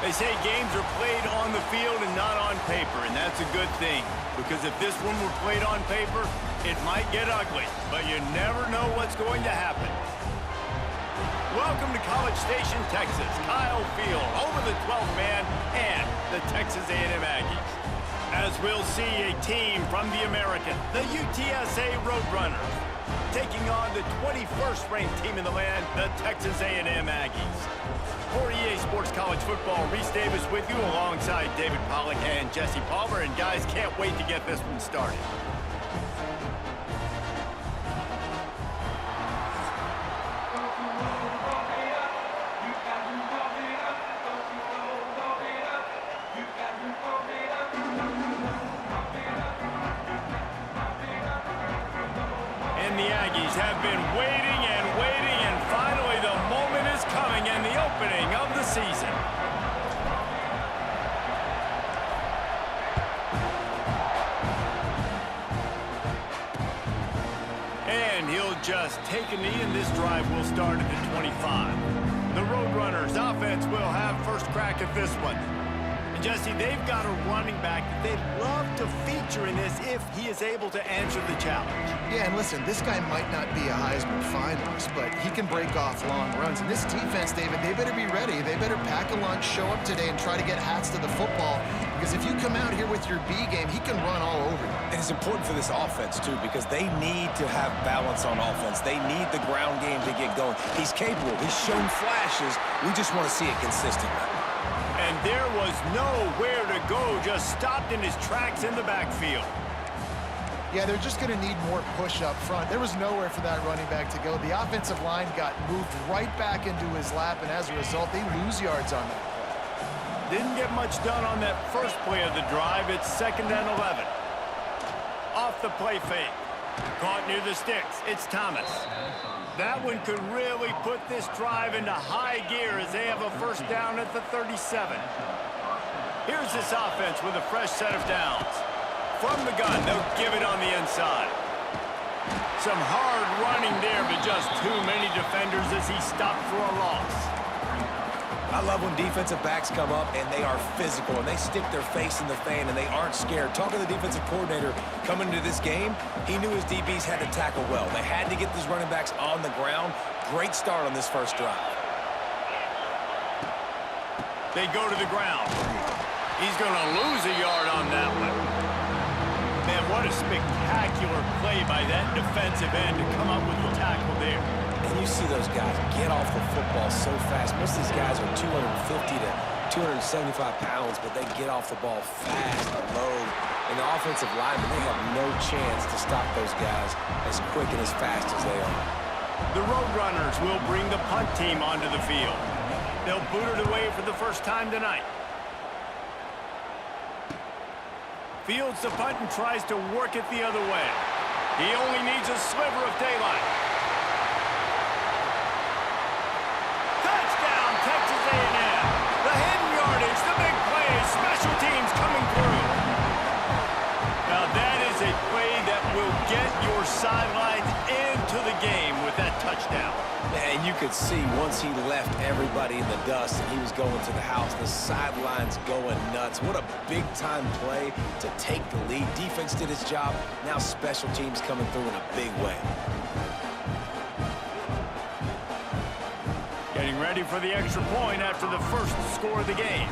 They say games are played on the field and not on paper, and that's a good thing. Because if this one were played on paper, it might get ugly, but you never know what's going to happen. Welcome to College Station, Texas. Kyle Field over the 12th man and the Texas A&M Aggies. As we'll see a team from the American, the UTSA Roadrunners, taking on the 21st ranked team in the land, the Texas A&M Aggies. For EA Sports College Football, Reese Davis with you alongside David Pollack and Jesse Palmer. And guys, can't wait to get this one started. And the Aggies have been waiting and waiting, and finally the moment is coming and the opening of the season. And he'll just take a knee, and this drive will start at the 25. The Roadrunners offense will have first crack at this one. Jesse, they've got a running back that they'd love to feature in this if he is able to answer the challenge. Yeah, and listen, this guy might not be a Heisman finalist, but he can break off long runs. And this defense, David, they better be ready. They better pack a lunch, show up today, and try to get hats to the football. Because if you come out here with your B game, he can run all over you. And it's important for this offense, too, because they need to have balance on offense. They need the ground game to get going. He's capable. He's shown flashes. We just want to see it consistently. And there was nowhere to go, just stopped in his tracks in the backfield. Yeah, they're just going to need more push up front. There was nowhere for that running back to go. The offensive line got moved right back into his lap, and as a result, they lose yards on that play. Didn't get much done on that first play of the drive. It's 2nd and 11. Off the play fake. Caught near the sticks. It's Thomas. That one could really put this drive into high gear as they have a first down at the 37. Here's this offense with a fresh set of downs. From the gun, they'll give it on the inside. Some hard running there, but just too many defenders as he stopped for a loss. I love when defensive backs come up and they are physical and they stick their face in the fan and they aren't scared. Talking to the defensive coordinator coming into this game, he knew his DBs had to tackle well. They had to get these running backs on the ground. Great start on this first drive. They go to the ground. He's going to lose a yard on that one. Man, what a spectacular play by that defensive end to come up with the tackle there. And you see those guys get off the football so fast. Most of these guys are 250 to 275 pounds, but they get off the ball fast and low. And the offensive linemen, they have no chance to stop those guys as quick and as fast as they are. The Roadrunners will bring the punt team onto the field. They'll boot it away for the first time tonight. Fields the punt and tries to work it the other way. He only needs a sliver of daylight. Touchdown, Texas A&M. The hidden yardage, the big play, special teams coming through. Now that is a play that will get your sidelines into the game with that touchdown. And you could see once he left everybody in the dust and he was going to the house, the sidelines going nuts. What a big-time play to take the lead. Defense did its job. Now special teams coming through in a big way. Getting ready for the extra point after the first score of the game.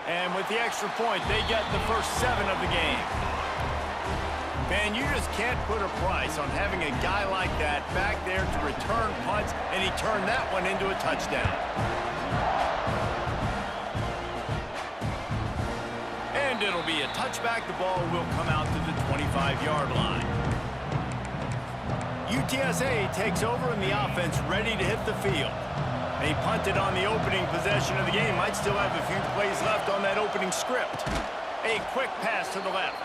And with the extra point, they get the first 7 of the game. Man, you just can't put a price on having a guy like that back there to return punts, and he turned that one into a touchdown. And it'll be a touchback. The ball will come out to the 25-yard line. UTSA takes over, and the offense ready to hit the field. They punted on the opening possession of the game. Might still have a few plays left on that opening script. A quick pass to the left.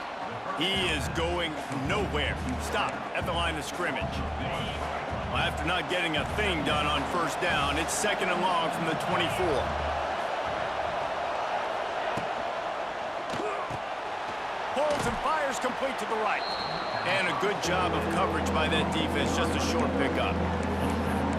He is going nowhere. Stop at the line of scrimmage. Well, after not getting a thing done on first down, it's 2nd and long from the 24. Pulls and fires complete to the right. And a good job of coverage by that defense, just a short pickup.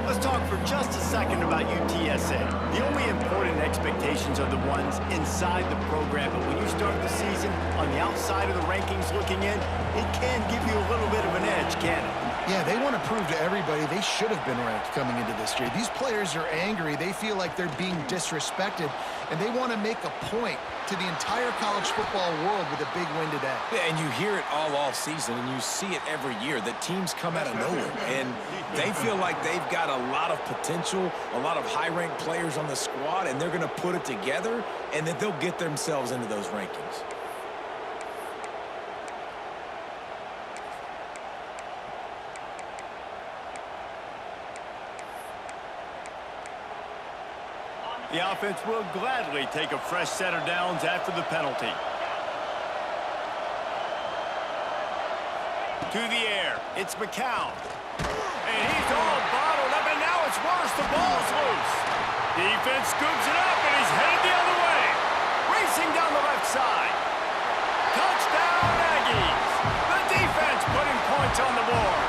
Let's talk for just a second about UTSA. The only important expectations are the ones inside the program, but when you start the season on the outside of the rankings looking in, it can give you a little bit of an edge, can it? Yeah, they want to prove to everybody they should have been ranked coming into this year. These players are angry. They feel like they're being disrespected, and they want to make a point to the entire college football world with a big win today. Yeah, and you hear it all off season, and you see it every year, that teams come out of nowhere, and they feel like they've got a lot of potential, a lot of high-ranked players on the squad, and they're going to put it together, and that they'll get themselves into those rankings. The offense will gladly take a fresh set of downs after the penalty. To the air, it's McCown. And he's all bottled up, and now it's worse. The ball's loose. Defense scoops it up, and he's headed the other way. Racing down the left side. Touchdown, Aggies. The defense putting points on the board.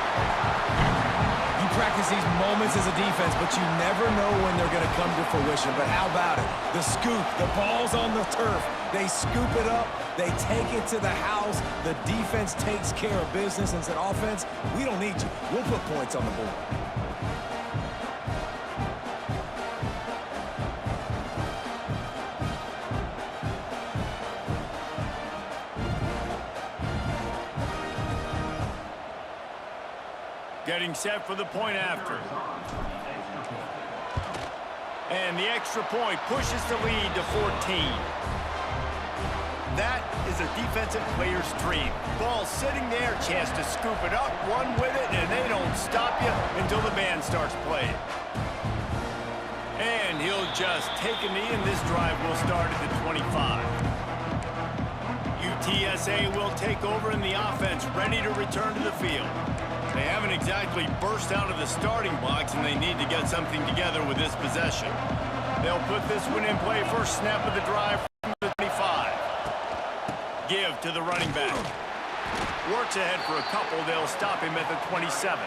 Practice these moments as a defense, but you never know when they're going to come to fruition. But how about it? The scoop, the ball's on the turf. They scoop it up. They take it to the house. The defense takes care of business and said, offense, we don't need you. We'll put points on the board. Getting set for the point after. And the extra point pushes the lead to 14. That is a defensive player's dream. Ball sitting there, chance to scoop it up, run with it, and they don't stop you until the band starts playing. And he'll just take a knee, and this drive will start at the 25. UTSA will take over in the offense, ready to return to the field. They haven't exactly burst out of the starting blocks, and they need to get something together with this possession. They'll put this one in play first snap of the drive from the 25. Give to the running back. Works ahead for a couple. They'll stop him at the 27.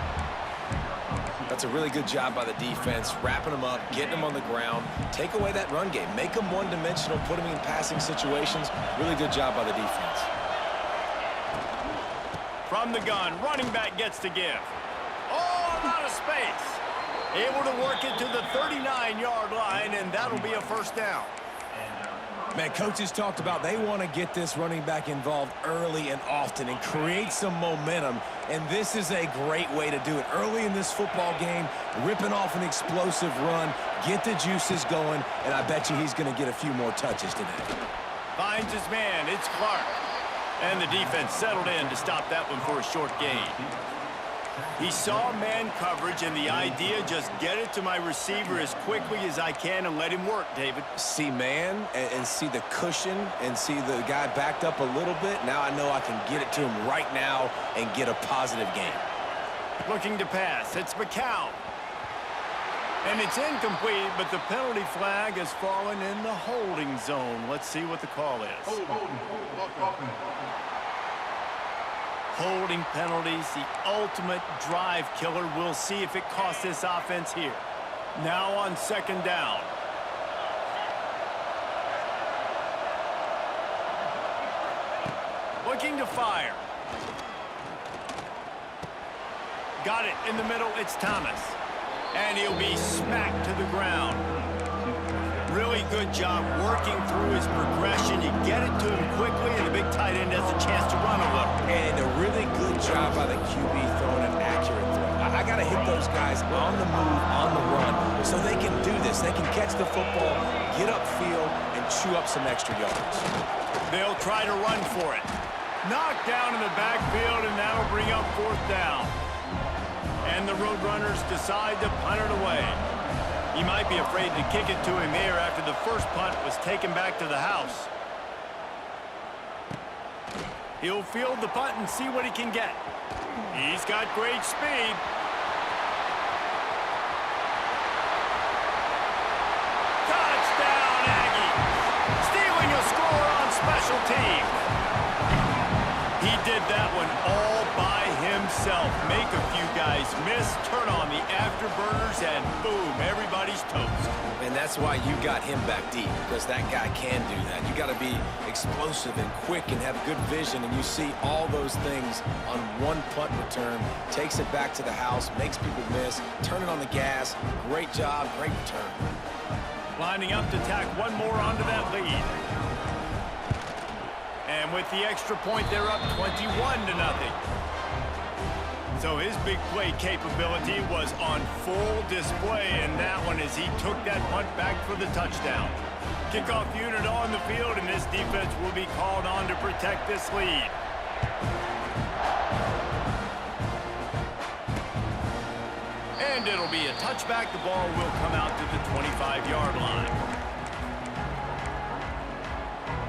That's a really good job by the defense, wrapping them up, getting them on the ground, take away that run game, make them one-dimensional, put them in passing situations. Really good job by the defense. From the gun, running back gets to give. Oh, a lot of space. Able to work it to the 39-yard line, and that'll be a first down. Man, coaches talked about they want to get this running back involved early and often and create some momentum, and this is a great way to do it. Early in this football game, ripping off an explosive run, get the juices going, and I bet you he's going to get a few more touches today. Finds his man. It's Clark. And the defense settled in to stop that one for a short gain. He saw man coverage, and the idea, just get it to my receiver as quickly as I can and let him work, David. See man and see the cushion and see the guy backed up a little bit. Now I know I can get it to him right now and get a positive gain. Looking to pass. It's McCown. And it's incomplete, but the penalty flag has fallen in the holding zone. Let's see what the call is. Holding penalties, the ultimate drive killer. We'll see if it costs this offense here. Now on second down. Looking to fire. Got it in the middle. It's Thomas. And he'll be smacked to the ground. Really good job working through his progression. You get it to him quickly, and the big tight end has a chance to run a little. And a really good job by the QB throwing an accurate throw. I got to hit those guys on the move, on the run, so they can do this. They can catch the football, get upfield, and chew up some extra yards. They'll try to run for it. Knocked down in the backfield, and that'll bring up fourth down. And the Roadrunners decide to punt it away. He might be afraid to kick it to him here after the first punt was taken back to the house. He'll field the punt and see what he can get. He's got great speed. Touchdown, Aggie! Stealing a score on special teams. He did that one all by guy himself. Make a few guys miss, turn on the afterburners, and boom, everybody's toast. And that's why you got him back deep, because that guy can do that. You got to be explosive and quick and have good vision, and you see all those things on one punt return. Takes it back to the house, makes people miss, turning on the gas. Great job, great return. Lining up to tack one more onto that lead. And with the extra point, they're up 21-0. So his big play capability was on full display in that one as he took that punt back for the touchdown. Kickoff unit on the field, and this defense will be called on to protect this lead. And it'll be a touchback. The ball will come out to the 25-yard line.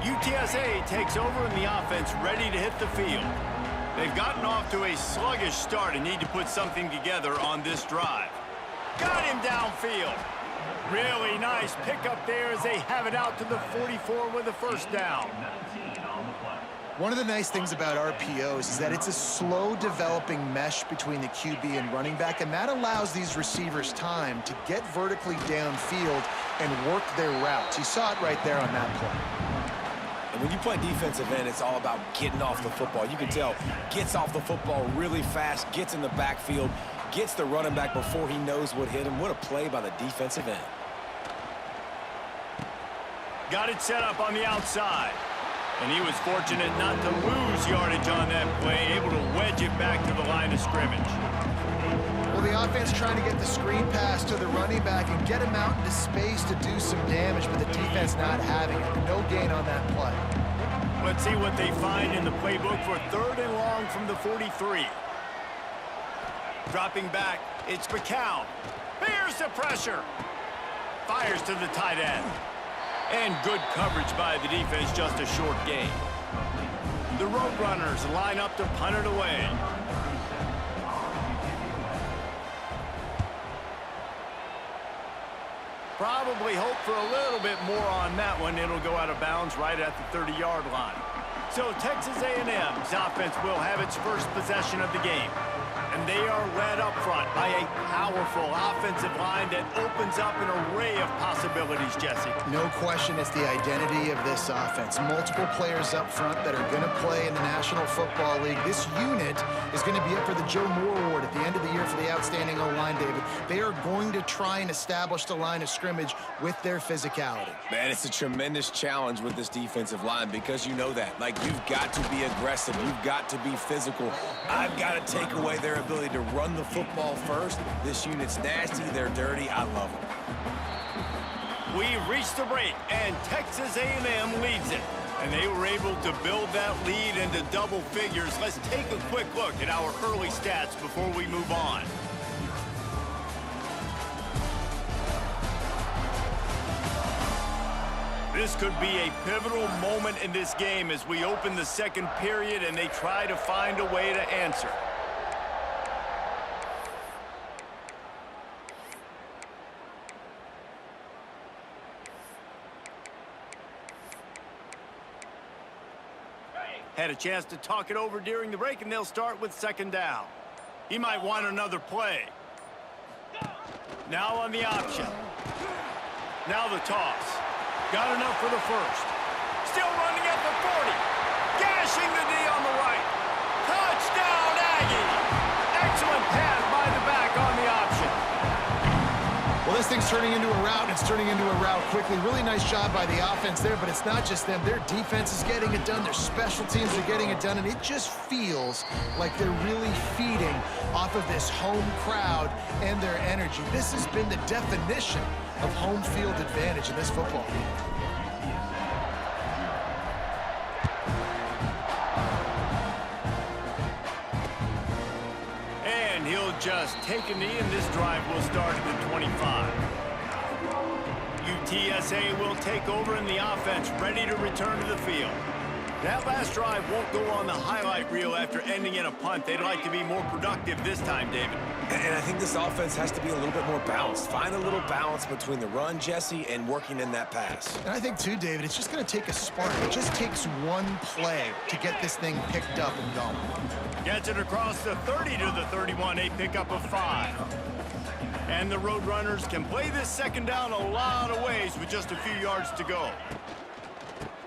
UTSA takes over in the offense, ready to hit the field. They've gotten off to a sluggish start and need to put something together on this drive. Got him downfield. Really nice pickup there as they have it out to the 44 with a first down. One of the nice things about RPOs is that it's a slow developing mesh between the QB and running back, and that allows these receivers time to get vertically downfield and work their routes. You saw it right there on that play. And when you play defensive end, it's all about getting off the football. You can tell, gets off the football really fast, gets in the backfield, gets the running back before he knows what hit him. What a play by the defensive end. Got it set up on the outside. And he was fortunate not to lose yardage on that play, able to wedge it back to the line of scrimmage. Well, the offense trying to get the screen pass to the running back and get him out into space to do some damage, but the defense not having it. No gain on that play. Let's see what they find in the playbook for 3rd and long from the 43. Dropping back, it's McCown. Here's the pressure. Fires to the tight end. And good coverage by the defense, just a short gain. The Roadrunners line up to punt it away. Probably hope for a little bit more on that one. It'll go out of bounds right at the 30-yard line. So Texas A&M's offense will have its first possession of the game. And they are led up front by a powerful offensive line that opens up an array of possibilities, Jesse. No question it's the identity of this offense. Multiple players up front that are going to play in the National Football League. This unit is going to be up for the Joe Moore Award at the end of the year for the outstanding O-line, David. They are going to try and establish the line of scrimmage with their physicality. Man, it's a tremendous challenge with this defensive line because you know that. Like, you've got to be aggressive. You've got to be physical. I've got to take away their ability to run the football first. This unit's nasty. They're dirty. I love them. We've reached the break, and Texas A&M leads it. And they were able to build that lead into double figures. Let's take a quick look at our early stats before we move on. This could be a pivotal moment in this game as we open the second period and they try to find a way to answer. Had a chance to talk it over during the break, and they'll start with 2nd down. He might want another play. Now on the option. Now the toss. Got enough for the first. Still running at the 40. Gashing the D on the right. Touchdown, Aggies! Excellent pass by the back on the option. Well, this thing's turning into a route, and it's turning into a route quickly. Really nice job by the offense there, but it's not just them. Their defense is getting it done. Their special teams are getting it done, and it just feels like they're really feeding off of this home crowd and their energy. This has been the definition of home field advantage in this football game. And he'll just take a knee, and this drive will start at the 25. UTSA will take over in the offense, ready to return to the field. That last drive won't go on the highlight reel after ending in a punt. They'd like to be more productive this time, David. And I think this offense has to be a little bit more balanced. Find a little balance between the run, Jesse, and working in that pass. And I think, too, David, it's just going to take a spark. It just takes one play to get this thing picked up and going. Gets it across the 30 to the 31, a pickup of 5. And the Roadrunners can play this second down a lot of ways with just a few yards to go.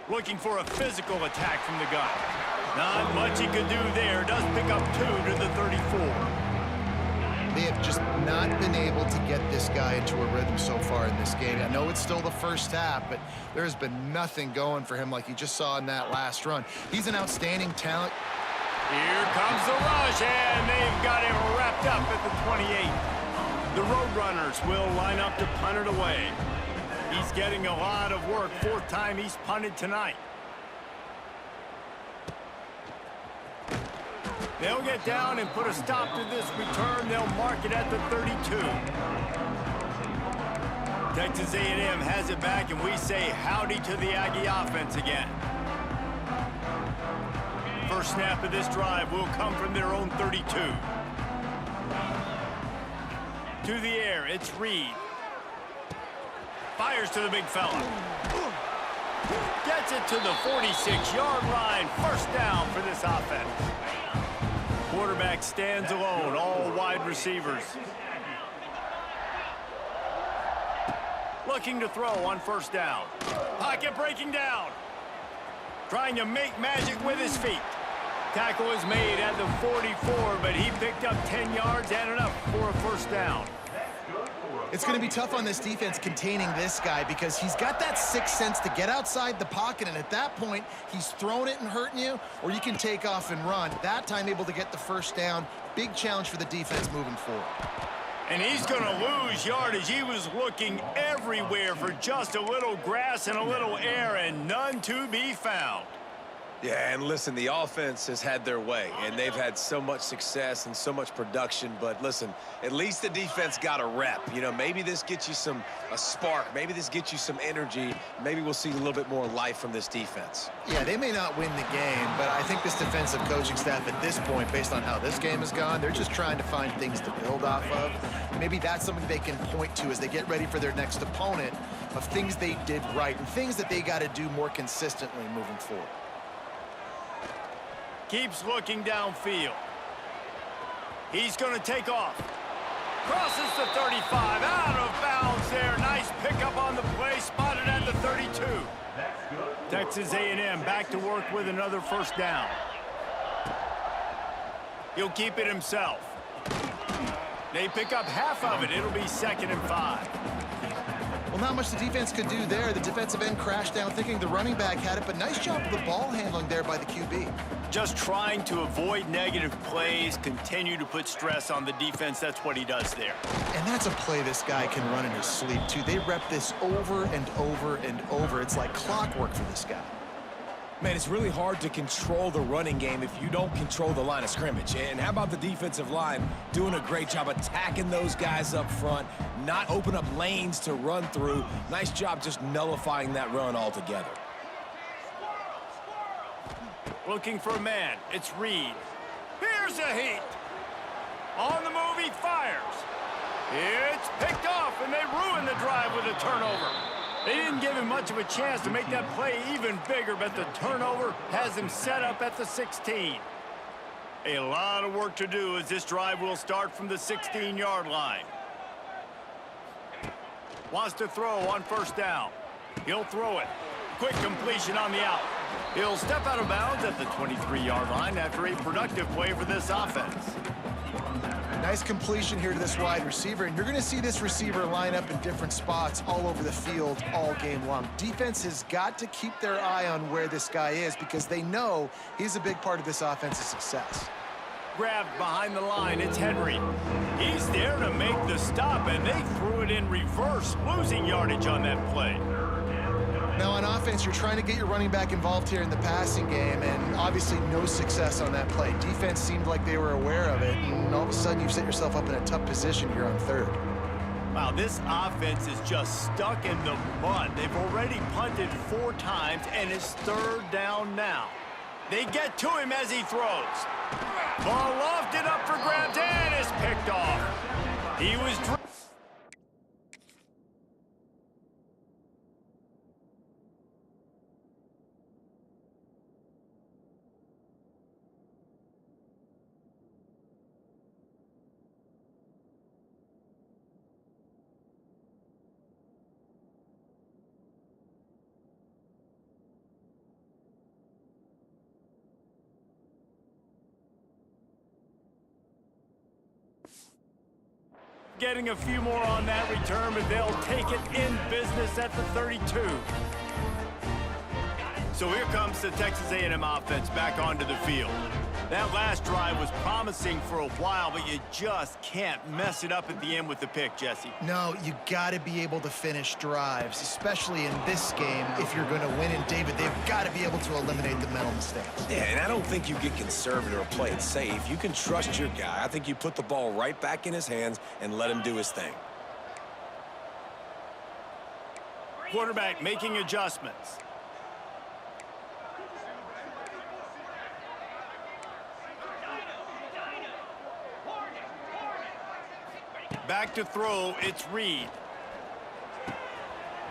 Looking for a physical attack from the gun. Not much he could do there. Does pick up 2 to the 34. They have just not been able to get this guy into a rhythm so far in this game. I know it's still the first half, but there's been nothing going for him like you just saw in that last run. He's an outstanding talent. Here comes the rush, and they've got him wrapped up at the 28. The Roadrunners will line up to punt it away. He's getting a lot of work. 4th time he's punted tonight. They'll get down and put a stop to this return. They'll mark it at the 32. Texas A&M has it back, and we say howdy to the Aggie offense again. First snap of this drive will come from their own 32. To the air, it's Reed. Fires to the big fella. Gets it to the 46-yard line. First down for this offense. Quarterback stands alone, all wide receivers. Looking to throw on first down. Pocket breaking down. Trying to make magic with his feet. Tackle is made at the 44, but he picked up 10 yards and enough for a first down. It's going to be tough on this defense containing this guy because he's got that sixth sense to get outside the pocket, and at that point, he's throwing it and hurting you, or you can take off and run. That time able to get the first down. Big challenge for the defense moving forward. And he's going to lose yardage. He was looking everywhere for just a little grass and a little air, and none to be found. Yeah, and listen, the offense has had their way, and they've had so much success and so much production. But listen, at least the defense got a rep. You know, maybe this gets you a spark. Maybe this gets you some energy. Maybe we'll see a little bit more life from this defense. Yeah, they may not win the game, but I think this defensive coaching staff at this point, based on how this game has gone, they're just trying to find things to build off of. Maybe that's something they can point to as they get ready for their next opponent of things they did right and things that they got to do more consistently moving forward. Keeps looking downfield. He's going to take off. Crosses the 35. Out of bounds there. Nice pickup on the play. Spotted at the 32. Texas A&M back to work with another first down. He'll keep it himself. They pick up half of it. It'll be 2nd and 5. Well, not much the defense could do there. The defensive end crashed down thinking the running back had it, but nice job of the ball handling there by the QB. Just trying to avoid negative plays, continue to put stress on the defense. That's what he does there. And that's a play this guy can run in his sleep, too. They rep this over and over and over. It's like clockwork for this guy. Man, it's really hard to control the running game if you don't control the line of scrimmage. And how about the defensive line doing a great job attacking those guys up front, not open up lanes to run through. Nice job just nullifying that run altogether. Looking for a man. It's Reed. Here's a heat. On the move, he fires. It's picked off, and they ruin the drive with a turnover. They didn't give him much of a chance to make that play even bigger, but the turnover has him set up at the 16. A lot of work to do as this drive will start from the 16-yard line. Wants to throw on first down. He'll throw it. Quick completion on the out. He'll step out of bounds at the 23-yard line after a productive play for this offense. Nice completion here to this wide receiver, and you're going to see this receiver line up in different spots all over the field all game long. Defense has got to keep their eye on where this guy is because they know he's a big part of this offense's success. Grabbed behind the line, it's Henry. He's there to make the stop, and they threw it in reverse, losing yardage on that play. Now on offense, you're trying to get your running back involved here in the passing game, and obviously no success on that play. Defense seemed like they were aware of it, and all of a sudden you've set yourself up in a tough position here on third. Wow, this offense is just stuck in the mud. They've already punted 4 times, and it's third down now. They get to him as he throws. Ball lofted up for grabs and is picked off. He was getting a few more on that return, but they'll take it in business at the 32. So here comes the Texas A&M offense back onto the field. That last drive was promising for a while, but you just can't mess it up at the end with the pick, Jesse. No, you got to be able to finish drives, especially in this game. If you're going to win, and David, they've got to be able to eliminate the mental mistakes. Yeah, and I don't think you get conservative or play it safe. You can trust your guy. I think you put the ball right back in his hands and let him do his thing. Quarterback making adjustments. Back to throw, it's Reed.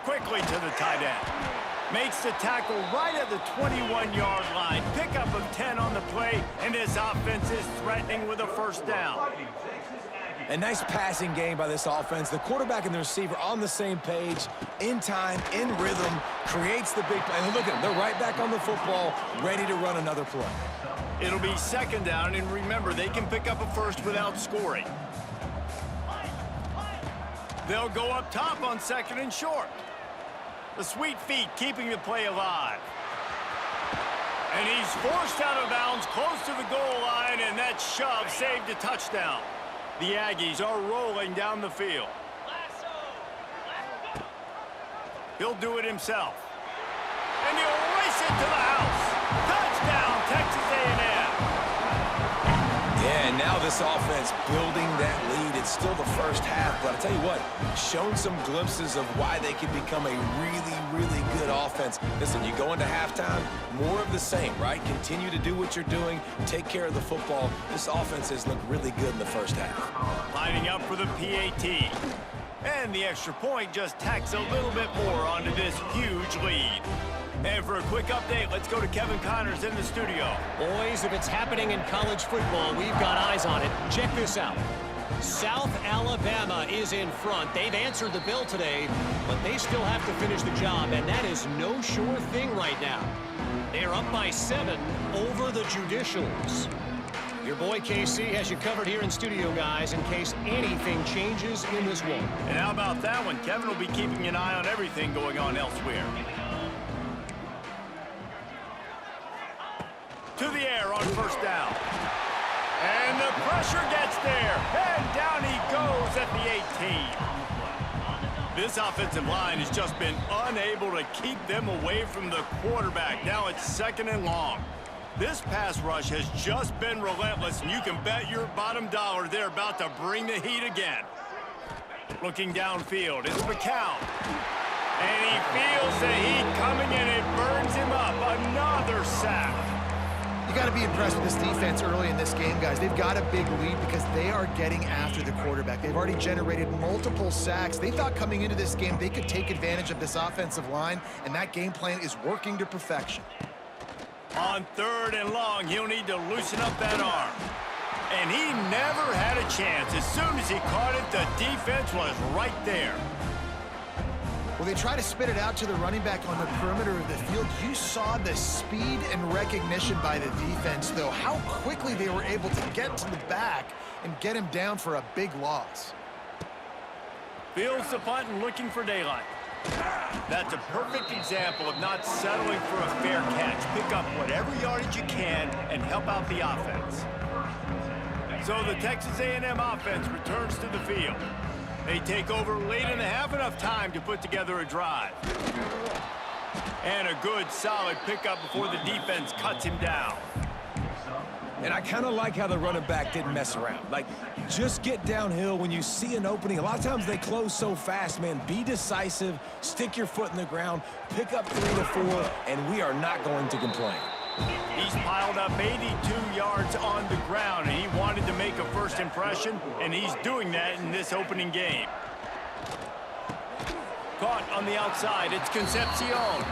Quickly to the tight end. Makes the tackle right at the 21-yard line. Pickup of 10 on the play, and this offense is threatening with a first down. A nice passing game by this offense. The quarterback and the receiver on the same page, in time, in rhythm, creates the big play. And look at them, they're right back on the football, ready to run another play. It'll be second down, and remember, they can pick up a first without scoring. They'll go up top on second and short. The sweet feet keeping the play alive. And he's forced out of bounds close to the goal line, and that shove saved a touchdown. The Aggies are rolling down the field. He'll do it himself. And he'll race it to the house. Touchdown, Texas A&M. Yeah, and now this offense building that lead. It's still the first half, but I tell you what, shown some glimpses of why they could become a really, really good offense. Listen, you go into halftime, more of the same, right? Continue to do what you're doing, take care of the football. This offense has looked really good in the first half. Lining up for the PAT. And the extra point just tacks a little bit more onto this huge lead. And for a quick update, let's go to Kevin Connors in the studio. Boys, if it's happening in college football, we've got eyes on it. Check this out. South Alabama is in front. They've answered the bell today, but they still have to finish the job, and that is no sure thing right now. They're up by 7 over the Judicials. Your boy KC has you covered here in studio, guys, in case anything changes in this one. And how about that one? Kevin will be keeping an eye on everything going on elsewhere. To the air on first down. And the pressure gets there. And down he goes at the 18. This offensive line has just been unable to keep them away from the quarterback. Now it's second and long. This pass rush has just been relentless, and you can bet your bottom dollar they're about to bring the heat again. Looking downfield, it's McCown. And he feels the heat coming, and it burns him up. Another sack. You got to be impressed with this defense early in this game, guys. They've got a big lead because they are getting after the quarterback. They've already generated multiple sacks. They thought coming into this game they could take advantage of this offensive line, and that game plan is working to perfection. On third and long, he'll need to loosen up that arm. And he never had a chance. As soon as he caught it, the defense was right there. Well, they try to spit it out to the running back on the perimeter of the field. You saw the speed and recognition by the defense, though. How quickly they were able to get to the back and get him down for a big loss. Fields the punt and looking for daylight. That's a perfect example of not settling for a fair catch. Pick up whatever yardage you can and help out the offense. So the Texas A&M offense returns to the field. They take over late in the half, enough time to put together a drive. And a good, solid pickup before the defense cuts him down. And I kind of like how the running back didn't mess around. Like, just get downhill when you see an opening. A lot of times they close so fast, man. Be decisive, stick your foot in the ground, pick up 3 to 4, and we are not going to complain. He's piled up 82 yards on the ground, and he wanted to make a first impression, and he's doing that in this opening game. Caught on the outside, it's Concepcion.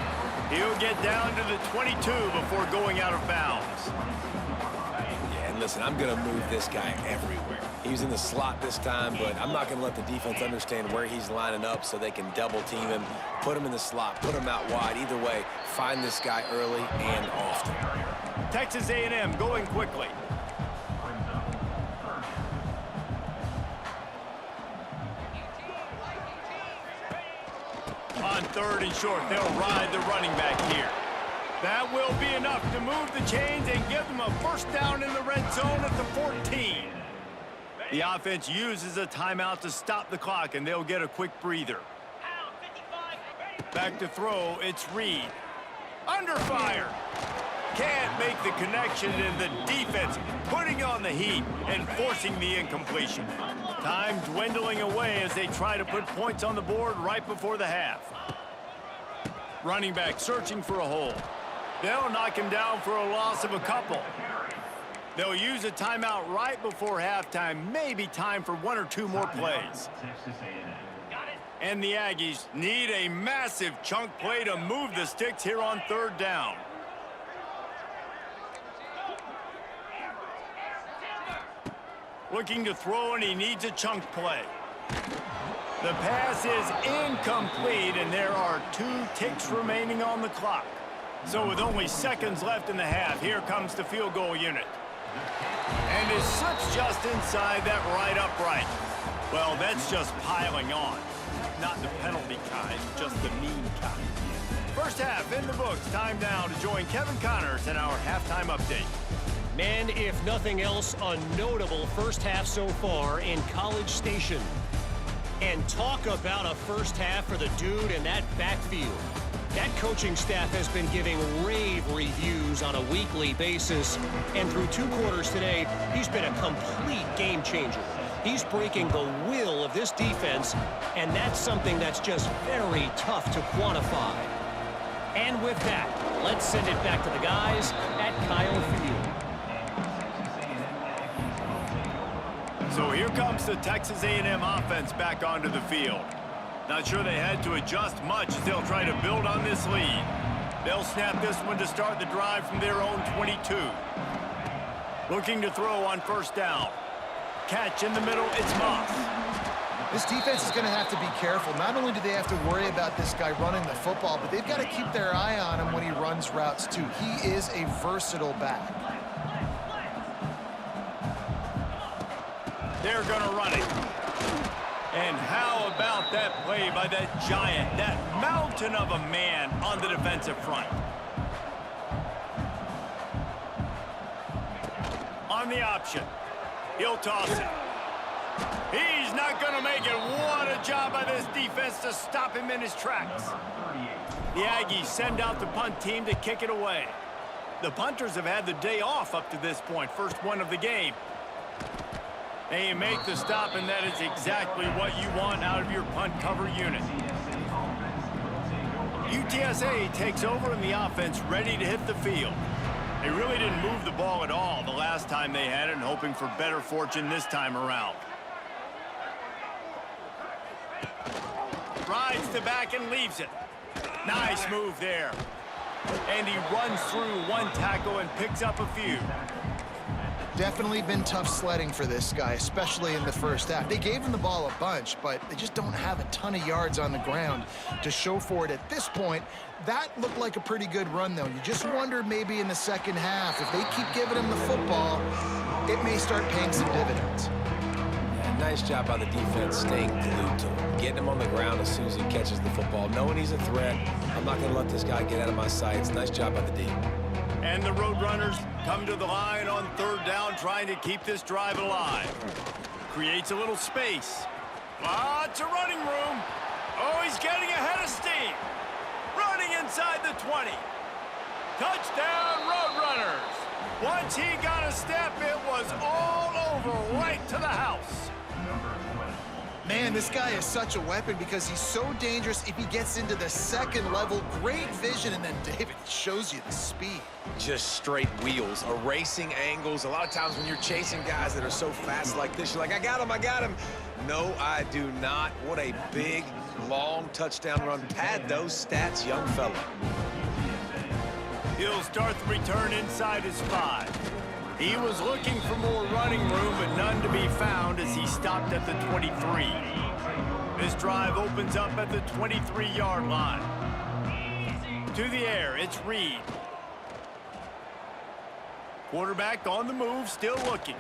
He'll get down to the 22 before going out of bounds. Yeah, and listen, I'm going to move this guy everywhere. He was in the slot this time, but I'm not going to let the defense understand where he's lining up so they can double team him, put him in the slot, put him out wide. Either way, find this guy early and often. Texas A&M going quickly. On 3rd and short, they'll ride the running back here. That will be enough to move the chains and give them a first down in the red zone at the 14. The offense uses a timeout to stop the clock, and they'll get a quick breather. Back to throw, it's Reed. Under fire. Can't make the connection, and the defense putting on the heat and forcing the incompletion. Time dwindling away as they try to put points on the board right before the half. Running back searching for a hole. They'll knock him down for a loss of a couple. They'll use a timeout right before halftime, maybe time for 1 or 2 more plays. And the Aggies need a massive chunk play to move the sticks here on 3rd down. Looking to throw, and he needs a chunk play. The pass is incomplete, and there are 2 ticks remaining on the clock. So with only seconds left in the half, here comes the field goal unit. And it slips just inside that right upright. Well, that's just piling on. Not the penalty kind, just the mean kind. First half in the books. Time now to join Kevin Connors in our halftime update. Man, if nothing else, a notable first half so far in College Station. And talk about a first half for the dude in that backfield. That coaching staff has been giving rave reviews on a weekly basis. And through 2 quarters today, he's been a complete game changer. He's breaking the will of this defense, and that's something that's just very tough to quantify. And with that, let's send it back to the guys at Kyle Field. So here comes the Texas A&M offense back onto the field. Not sure they had to adjust much as they'll try to build on this lead. They'll snap this one to start the drive from their own 22. Looking to throw on first down. Catch in the middle, it's Moss. This defense is going to have to be careful. Not only do they have to worry about this guy running the football, but they've got to keep their eye on him when he runs routes too. He is a versatile back. They're going to run it. And how about that play by that giant, that mountain of a man on the defensive front? On the option. He'll toss it. He's not going to make it. What a job by this defense to stop him in his tracks. The Aggies send out the punt team to kick it away. The punters have had the day off up to this point, first one of the game. They make the stop, and that is exactly what you want out of your punt cover unit. UTSA takes over, and the offense ready to hit the field. They really didn't move the ball at all the last time they had it, and hoping for better fortune this time around. Rides the back and leaves it. Nice move there. And he runs through 1 tackle and picks up a few. Definitely been tough sledding for this guy, especially in the first half. They gave him the ball a bunch, but they just don't have a ton of yards on the ground to show for it at this point. That looked like a pretty good run, though. You just wonder maybe in the second half, if they keep giving him the football, it may start paying some dividends. Yeah, nice job by the defense staying glued to him, getting him on the ground as soon as he catches the football, knowing he's a threat. I'm not going to let this guy get out of my sights. Nice job by the D. And the Roadrunners come to the line on 3rd down, trying to keep this drive alive. Creates a little space. Lots of running room. Oh, he's getting ahead of steam. Running inside the 20. Touchdown, Roadrunners. Once he got a step, it was all over right to the house. Man, this guy is such a weapon because he's so dangerous if he gets into the second level. Great vision, and then David shows you the speed. Just straight wheels, erasing angles. A lot of times when you're chasing guys that are so fast like this, you're like, I got him, I got him. No, I do not. What a big, long touchdown run. Pad those stats, young fella. He'll start the return inside his 5. He was looking for more running room, but none to be found as he stopped at the 23. This drive opens up at the 23-yard line. To the air, it's Reed. Quarterback on the move, still looking.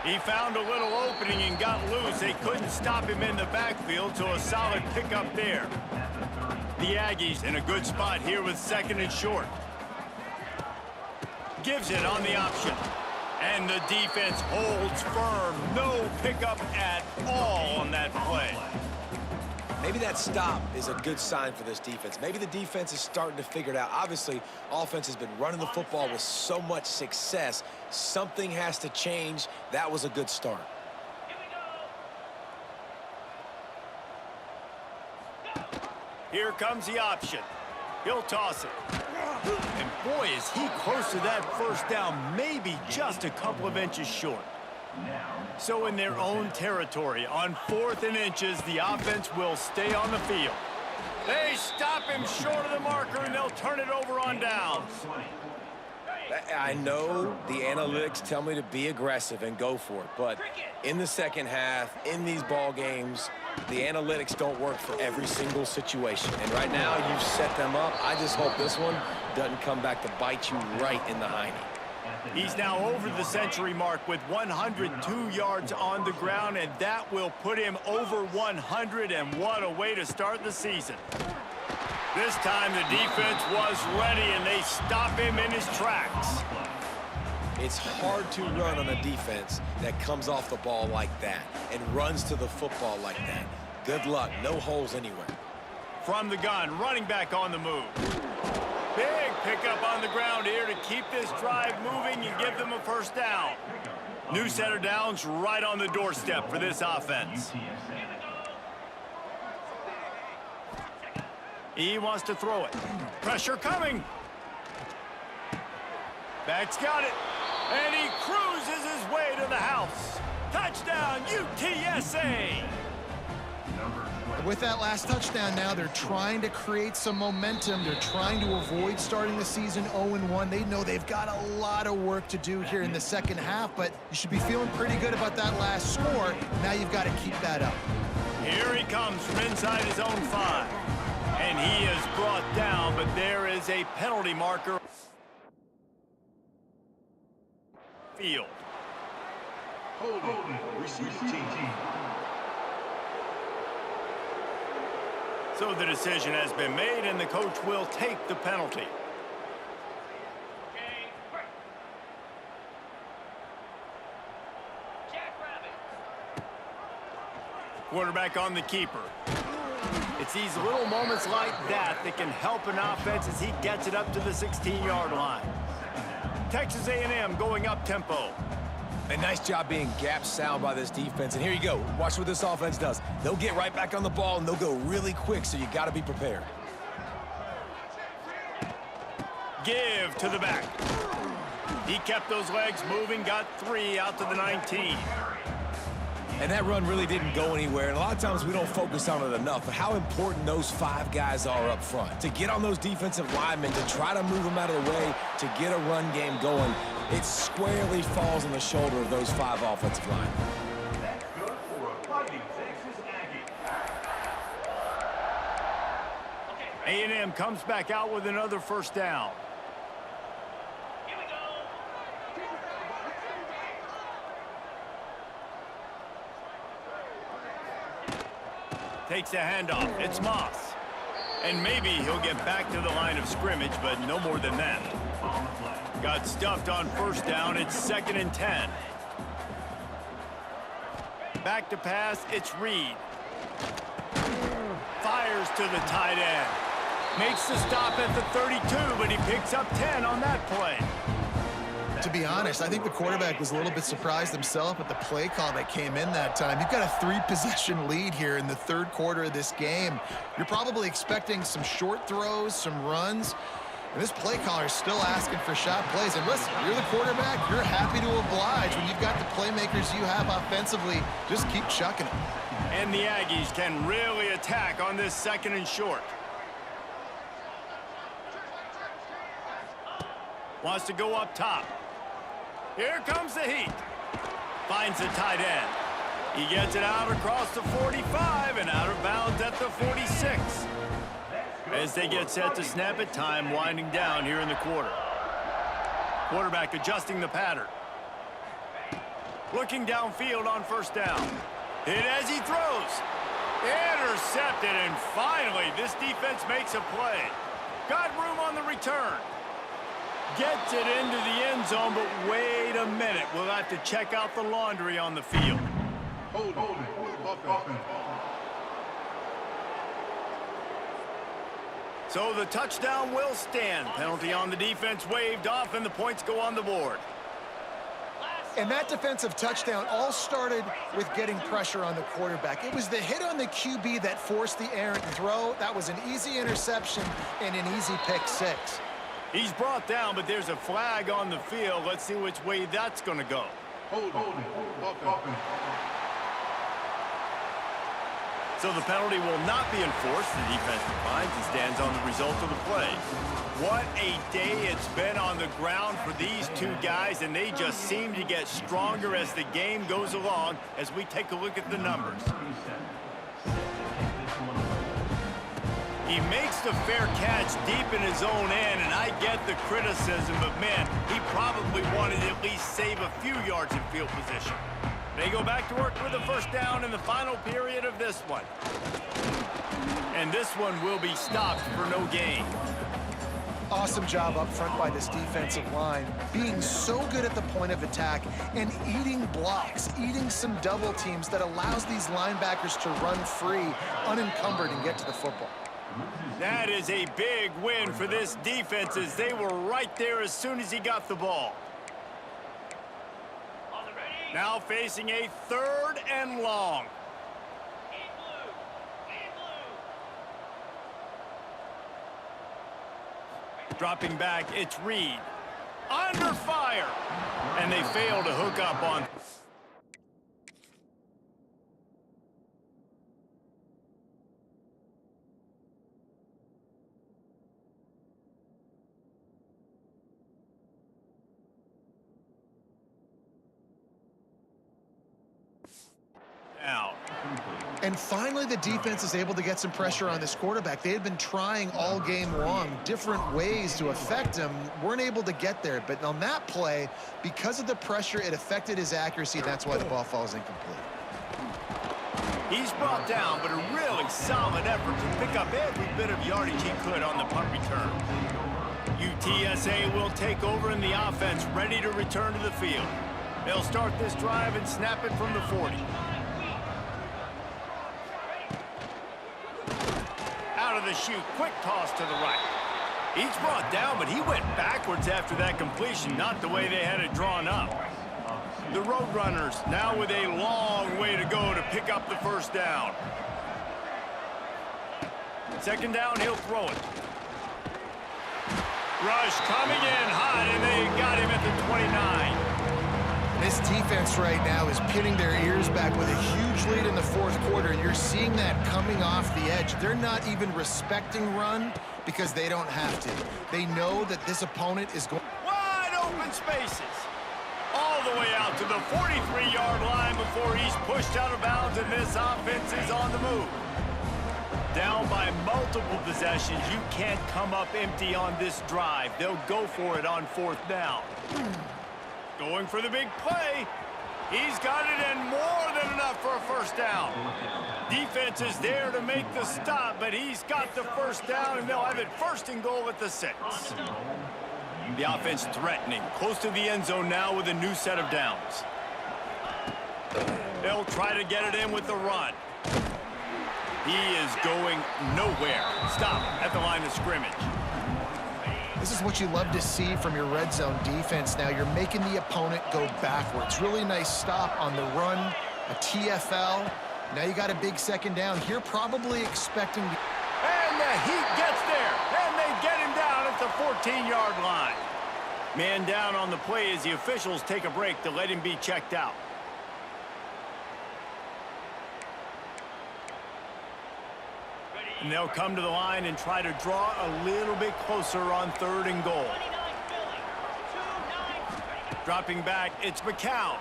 He found a little opening and got loose. They couldn't stop him in the backfield, so a solid pickup there. The Aggies in a good spot here with 2nd and short. Gives it on the option. And the defense holds firm. No pickup at all on that play. Maybe that stop is a good sign for this defense. Maybe the defense is starting to figure it out. Obviously, offense has been running the football with so much success. Something has to change. That was a good start. Here comes the option. He'll toss it. And boy, is he close to that first down, maybe just a couple of inches short. So in their own territory, on 4th and inches, the offense will stay on the field. They stop him short of the marker, and they'll turn it over on downs. I know the analytics tell me to be aggressive and go for it, but in the second half, in these ball games, the analytics don't work for every single situation. And right now, you've set them up. I just hope this one doesn't come back to bite you right in the hiney. He's now over the century mark with 102 yards on the ground, and that will put him over 100, and what a way to start the season. This time the defense was ready, and they stop him in his tracks. It's hard to run on a defense that comes off the ball like that and runs to the football like that. Good luck. No holes anywhere. From the gun, running back on the move. Big pickup on the ground here to keep this drive moving and give them a first down. New set of downs right on the doorstep for this offense. He wants to throw it. Pressure coming. Back's got it. And he cruises his way to the house. Touchdown, UTSA. With that last touchdown now, they're trying to create some momentum. They're trying to avoid starting the season 0-1. They know they've got a lot of work to do here in the second half, but you should be feeling pretty good about that last score. Now you've got to keep that up. Here he comes from inside his own 5. And he is brought down, but there is a penalty marker. Field. Holding, receiving team. So the decision has been made, and the coach will take the penalty. Quarterback on the keeper. It's these little moments like that that can help an offense as he gets it up to the 16-yard line. Texas A&M going up tempo. A nice job being gap sound by this defense. And here you go. Watch what this offense does. They'll get right back on the ball, and they'll go really quick, so you got to be prepared. Give to the back. He kept those legs moving, got 3 out to the 19. And that run really didn't go anywhere. And a lot of times we don't focus on it enough, but how important those 5 guys are up front. To get on those defensive linemen, to try to move them out of the way, to get a run game going, it squarely falls on the shoulder of those 5 offensive linemen. That's good for a fighting Texas Aggie. A&M comes back out with another first down. Takes a handoff. It's Moss. And maybe he'll get back to the line of scrimmage, but no more than that. Got stuffed on first down. It's 2nd and 10. Back to pass. It's Reed. Fires to the tight end. Makes the stop at the 32, but he picks up 10 on that play. to be honest, I think the quarterback was a little bit surprised himself at the play call that came in that time. You've got a 3-possession lead here in the third quarter of this game. You're probably expecting some short throws, some runs. And this play caller is still asking for shot plays. And listen, you're the quarterback. You're happy to oblige. When you've got the playmakers you have offensively, just keep chucking them. And the Aggies can really attack on this 2nd and short. Wants to go up top. Here comes the heat. Finds the tight end. He gets it out across the 45 and out of bounds at the 46. As they get set to snap it, time winding down here in the quarter. Quarterback adjusting the pattern. Looking downfield on 1st down. Hit as he throws. Intercepted, and finally this defense makes a play. Got room on the return. Gets it into the end zone, but wait a minute. We'll have to check out the laundry on the field. Hold it. So the touchdown will stand. Penalty on the defense waved off, and the points go on the board. And that defensive touchdown all started with getting pressure on the quarterback. It was the hit on the QB that forced the errant throw. That was an easy interception and an easy pick 6. He's brought down, but there's a flag on the field. Let's see which way that's going to go. Hold it. So the penalty will not be enforced. The defense declines and stands on the result of the play. What a day it's been on the ground for these two guys, and they just seem to get stronger as the game goes along as we take a look at the numbers. He makes the fair catch deep in his own end, and I get the criticism, but man, he probably wanted to at least save a few yards in field position. They go back to work with the 1st down in the final period of this one. And this one will be stopped for no gain. Awesome job up front by this defensive line, being so good at the point of attack and eating blocks, eating some double teams that allows these linebackers to run free, unencumbered, and get to the football. That is a big win for this defense, as they were right there as soon as he got the ball. Now facing a 3rd and long. Dropping back, it's Reed. Under fire! And they fail to hook up on... out. And finally, the defense is able to get some pressure on this quarterback. They had been trying all game long different ways to affect him, weren't able to get there. But on that play, because of the pressure, it affected his accuracy. That's why the ball falls incomplete. He's brought down, but a really solid effort to pick up every bit of yardage he could on the punt return. UTSA will take over in the offense, ready to return to the field. They'll start this drive and snap it from the 40. Out of the chute, quick toss to the right. He's brought down, but he went backwards after that completion, not the way they had it drawn up. The Roadrunners now with a long way to go to pick up the 1st down. 2nd down, he'll throw it. Rush coming in hot, and they got him at the 29. This defense right now is pinning their ears back with a huge lead in the 4th quarter, and you're seeing that coming off the edge. They're not even respecting run because they don't have to. They know that this opponent is going... Wide open spaces. All the way out to the 43-yard line before he's pushed out of bounds, and this offense is on the move. Down by multiple possessions, you can't come up empty on this drive. They'll go for it on 4th down. Going for the big play. He's got it, and more than enough for a 1st down. Defense is there to make the stop, but he's got the 1st down, and they'll have it 1st and goal at the 6. The offense threatening, close to the end zone now with a new set of downs. They'll try to get it in with the run. He is going nowhere. Stop at the line of scrimmage. This is what you love to see from your red zone defense. Now you're making the opponent go backwards. Really nice stop on the run, a TFL. Now you got a big second down here, probably expecting to... And the Heat gets there, and they get him down at the 14-yard line. Man down on the play as the officials take a break to let him be checked out. And they'll come to the line and try to draw a little bit closer on 3rd and goal. Dropping back, it's McCown.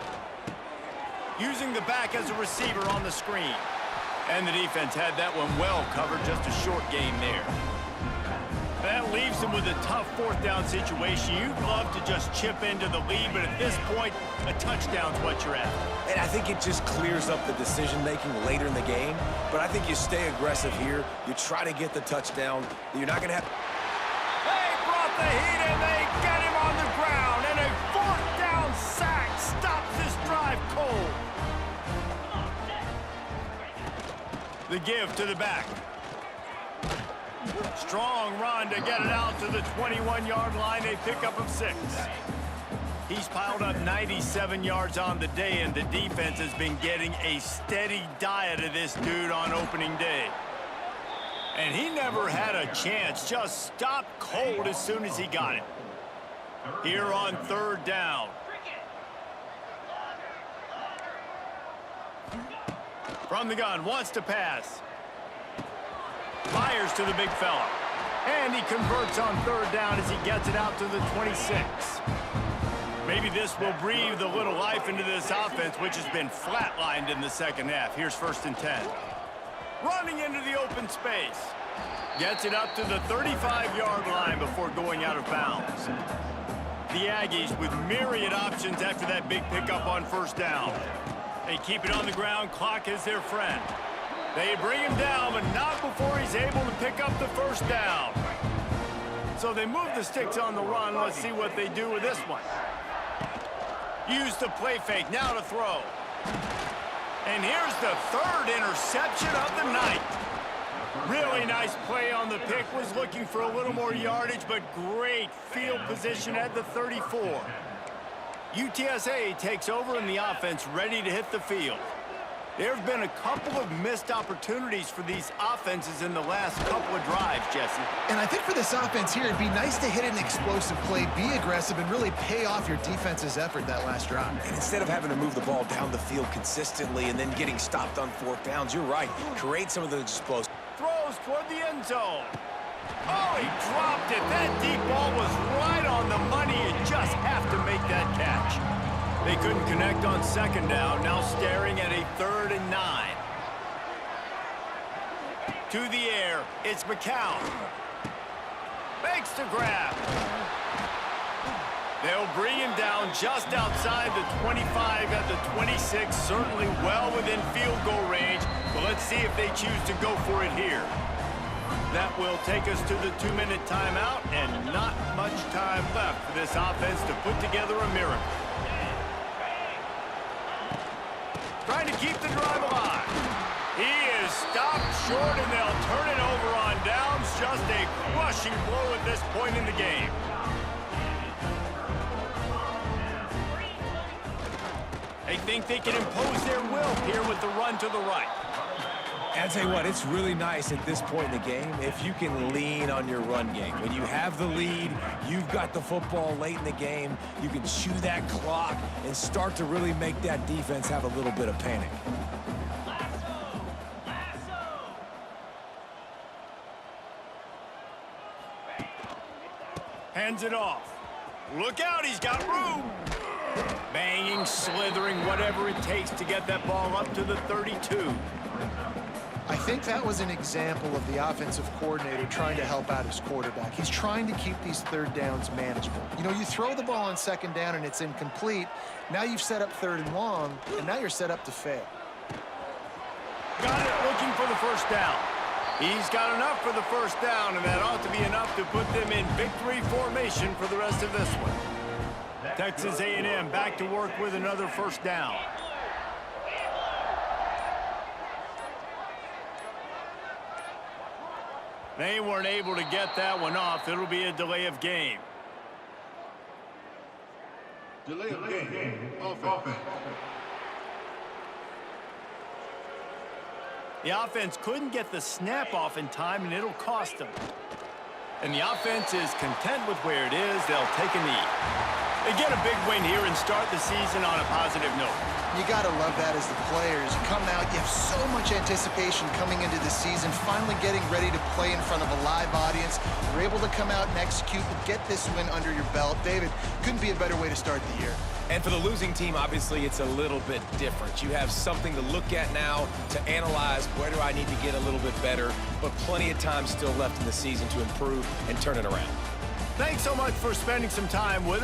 Using the back as a receiver on the screen. And the defense had that one well covered, just a short game there. That leaves them with a tough 4th down situation. You'd love to just chip into the lead, but at this point, a touchdown's what you're at. And I think it just clears up the decision-making later in the game. But I think you stay aggressive here. You try to get the touchdown. You're not going to have... They brought the Heat, and they get him on the ground. And a 4th down sack stops this drive cold. The give to the back. Strong run to get it out to the 21-yard line. They pick up of 6. He's piled up 97 yards on the day, and the defense has been getting a steady diet of this dude on opening day. And he never had a chance. Just stopped cold as soon as he got it. Here on 3rd down. From the gun, wants to pass. Fires to the big fella. And he converts on 3rd down as he gets it out to the 26. Maybe this will breathe a little life into this offense, which has been flatlined in the second half. Here's 1st and 10. Running into the open space. Gets it up to the 35-yard line before going out of bounds. The Aggies with myriad options after that big pickup on 1st down. They keep it on the ground. Clock is their friend. They bring him down, but not before he's able to pick up the 1st down. So they move the sticks on the run. Let's see what they do with this one. Use the play fake, now to throw. And here's the 3rd interception of the night. Really nice play on the pick. Was looking for a little more yardage, but great field position at the 34. UTSA takes over in the offense, ready to hit the field. There have been a couple of missed opportunities for these offenses in the last couple of drives, Jesse. And I think for this offense here, it'd be nice to hit an explosive play, be aggressive, and really pay off your defense's effort that last drive. And instead of having to move the ball down the field consistently and then getting stopped on 4th downs, you're right. Create some of the explosive. Throws toward the end zone. Oh, he dropped it. That deep ball was right on the money. You just have to make that catch. They couldn't connect on 2nd down. Now staring at a 3rd and 9. To the air, it's McCown. Makes the grab. They'll bring him down just outside the 25 at the 26. Certainly well within field goal range. But let's see if they choose to go for it here. That will take us to the 2-minute timeout, and not much time left for this offense to put together a miracle. Trying to keep the drive alive. He is stopped short, and they'll turn it over on downs. Just a crushing blow at this point in the game. They think they can impose their will here with the run to the right. I'll tell you what, it's really nice at this point in the game if you can lean on your run game. When you have the lead, you've got the football late in the game, you can chew that clock and start to really make that defense have a little bit of panic. Hands it off. Look out, he's got room. Banging, slithering, whatever it takes to get that ball up to the 32. I think that was an example of the offensive coordinator trying to help out his quarterback. He's trying to keep these 3rd downs manageable. You know, you throw the ball on 2nd down and it's incomplete. Now you've set up 3rd and long, and now you're set up to fail. Got it, looking for the 1st down. He's got enough for the 1st down, and that ought to be enough to put them in victory formation for the rest of this one. Texas A&M back to work with another 1st down. They weren't able to get that one off. It'll be a delay of game. Delay of game. Offense. The offense couldn't get the snap off in time, and it'll cost them. And the offense is content with where it is. They'll take a knee. They get a big win here and start the season on a positive note. You got to love that as the players. You come out, you have so much anticipation coming into the season, finally getting ready to play in front of a live audience. You're able to come out and execute and get this win under your belt. David, couldn't be a better way to start the year. And for the losing team, obviously, it's a little bit different. You have something to look at now to analyze where do I need to get a little bit better, but plenty of time still left in the season to improve and turn it around. Thanks so much for spending some time with us.